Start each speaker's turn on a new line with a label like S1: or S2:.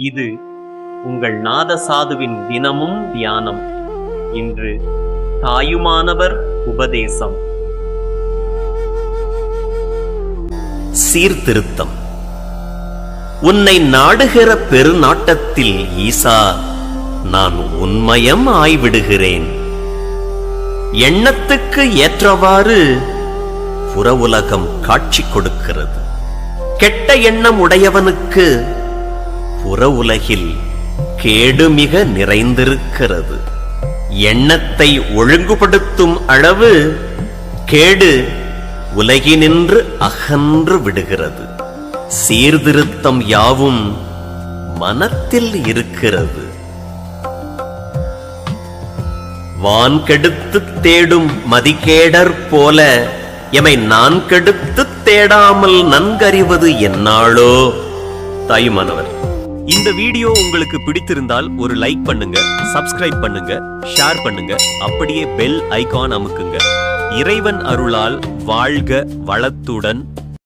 S1: இது உங்கள் நாதசாதுவின் தினமும் தியானம். இன்று தாயுமானவர் உபதேசம்.
S2: சீர்திருத்தம். உன்னை நாடுகிற பெருநாட்டத்தில் ஈசா நான் உன்மயம் ஆய்விடுகிறேன். எண்ணத்துக்கு ஏற்றவாறு புற உலகம் காட்சி கொடுக்கிறது. கெட்ட எண்ணம் உடையவனுக்கு புற உலகில் கேடு மிக நிறைந்திருக்கிறது. எண்ணத்தை ஒழுங்குபடுத்தும் அளவு கேடு உலகினின்று அகன்று விடுகிறது. சீர்திருத்தம் யாவும் மனத்தில் இருக்கிறது. வான் கெடுத்து தேடும் மதிகேடர் போல எமை நான் கெடுத்து தேடாமல் நன்கறிவது என்னாளோ? தாயுமானவர்.
S1: இந்த வீடியோ உங்களுக்கு பிடித்திருந்தால் ஒரு லைக் பண்ணுங்க, சப்ஸ்கிரைப் பண்ணுங்க, ஷேர் பண்ணுங்க, அப்படியே பெல் ஐகான் அமுக்குங்க. இறைவன் அருளால் வாழ்க வளத்துடன்.